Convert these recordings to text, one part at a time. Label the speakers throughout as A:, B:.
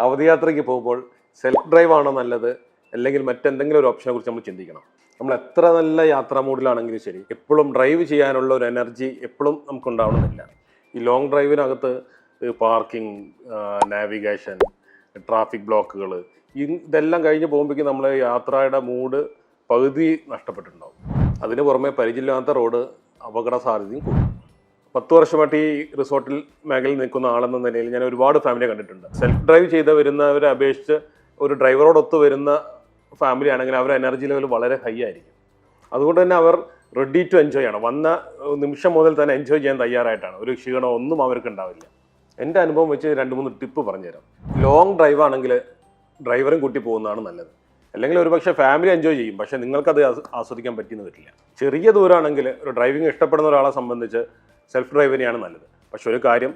A: അവധിയാത്രയ്ക്ക് പോകുമ്പോൾ self drive ആണോ നല്ലത് അല്ലെങ്കിൽ മറ്റെന്തെങ്കിലും ഒരു ഓപ്ഷനെ കുറിച്ച് നമ്മൾ ചിന്തിക്കണം. നമ്മൾ എത്ര നല്ല യാത്രാ മൂഡിലാണെങ്കിലും ശരി, എപ്പോഴും ഡ്രൈവ് ചെയ്യാനുള്ള ഒരു എനർജി എപ്പോഴും നമുക്ക് ഉണ്ടാവണമെന്നില്ല. ഈ ലോങ് ഡ്രൈവിനകത്ത് പാർക്കിംഗ്, നാവിഗേഷൻ, ട്രാഫിക് ബ്ലോക്കുകൾ, ഇതെല്ലാം കഴിഞ്ഞ് പോകുമ്പോഴേക്കും നമ്മൾ യാത്രയുടെ മൂഡ് പകുതി നഷ്ടപ്പെട്ടിട്ടുണ്ടാവും. അതിന് പുറമെ പരിചയമില്ലാത്ത റോഡ് അപകട സാധ്യതയും കൂടും. 10 വർഷമായിട്ട് ഈ റിസോർട്ടിൽ മേഖലയിൽ നിൽക്കുന്ന ആളെന്ന നിലയിൽ ഞാൻ ഒരുപാട് ഫാമിലിയെ കണ്ടിട്ടുണ്ട്. സെൽഫ് ഡ്രൈവ് ചെയ്ത് വരുന്നവരെ അപേക്ഷിച്ച് ഒരു ഡ്രൈവറോടൊത്ത് വരുന്ന ഫാമിലി ആണെങ്കിൽ അവരുടെ എനർജി ലെവൽ വളരെ ഹൈ ആയിരിക്കും. അതുകൊണ്ട് തന്നെ അവർ റെഡി ടു എൻജോയ് ആണ്. വന്ന നിമിഷം മുതൽ തന്നെ എൻജോയ് ചെയ്യാൻ തയ്യാറായിട്ടാണ്. ഒരു ക്ഷീണമോ ഒന്നും അവർക്ക് ഉണ്ടാവില്ല. എൻ്റെ അനുഭവം വെച്ച് 2-3 ടിപ്പ് പറഞ്ഞുതരാം. ലോങ് ഡ്രൈവ് ആണെങ്കിൽ ഡ്രൈവറും കൂട്ടി പോകുന്നതാണ് നല്ലത്. അല്ലെങ്കിൽ ഒരുപക്ഷെ ഫാമിലി എൻജോയ് ചെയ്യും, പക്ഷേ നിങ്ങൾക്കത് ആസ്വദിക്കാൻ പറ്റിയെന്ന് വരില്ല. ചെറിയ ദൂരമാണെങ്കിൽ ഒരു ഡ്രൈവിംഗ് ഇഷ്ടപ്പെടുന്ന ഒരാളെ സംബന്ധിച്ച് സെൽഫ് ഡ്രൈവ് തന്നെയാണ് നല്ലത്. പക്ഷെ ഒരു കാര്യം,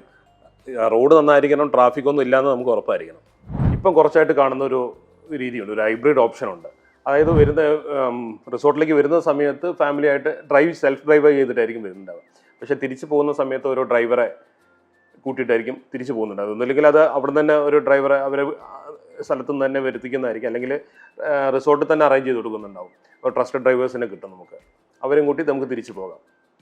A: റോഡ് നന്നായിരിക്കണം, ട്രാഫിക് ഒന്നും ഇല്ലാന്ന് നമുക്ക് ഉറപ്പായിരിക്കണം. ഇപ്പം കുറച്ചായിട്ട് കാണുന്ന ഒരു രീതിയുണ്ട്, ഒരു ഹൈബ്രിഡ് ഓപ്ഷനുണ്ട്. അതായത് റിസോർട്ടിലേക്ക് വരുന്ന സമയത്ത് ഫാമിലി ആയിട്ട് സെൽഫ് ഡ്രൈവ് ചെയ്തിട്ടായിരിക്കും വരുന്നുണ്ടാവുക. പക്ഷെ തിരിച്ചു പോകുന്ന സമയത്ത് ഒരു ഡ്രൈവറെ കൂട്ടിയിട്ടായിരിക്കും തിരിച്ചു പോകുന്നുണ്ടാവും. ഒന്നുമില്ലെങ്കിൽ അത് അവിടെ തന്നെ ഒരു ഡ്രൈവറെ അവരെ സ്ഥലത്തു നിന്ന് തന്നെ വരുത്തിക്കുന്നതായിരിക്കും, അല്ലെങ്കിൽ റിസോർട്ടിൽ തന്നെ അറേഞ്ച് ചെയ്ത് കൊടുക്കുന്നുണ്ടാവും. ഒരു ട്രസ്റ്റഡ് ഡ്രൈവേഴ്സിനെ കിട്ടും, നമുക്ക് അവരും കൂട്ടി നമുക്ക് തിരിച്ചു പോകാം.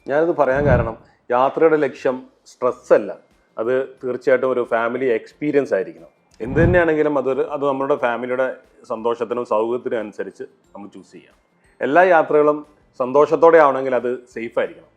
A: ഞാനിത് പറയാൻ കാരണം, യാത്രയുടെ ലക്ഷ്യം സ്ട്രെസ് അല്ല, അത് തീർച്ചയായിട്ടും ഒരു ഫാമിലി എക്സ്പീരിയൻസ് ആയിരിക്കണം. എന്ത് തന്നെയാണെങ്കിലും അത് നമ്മുടെ ഫാമിലിയുടെ സന്തോഷത്തിനും സൗകര്യത്തിനും അനുസരിച്ച് നമ്മൾ ചൂസ് ചെയ്യാം. എല്ലാ യാത്രകളും സന്തോഷത്തോടെ ആവണമെങ്കിൽ അത് സേഫ് ആയിരിക്കണം.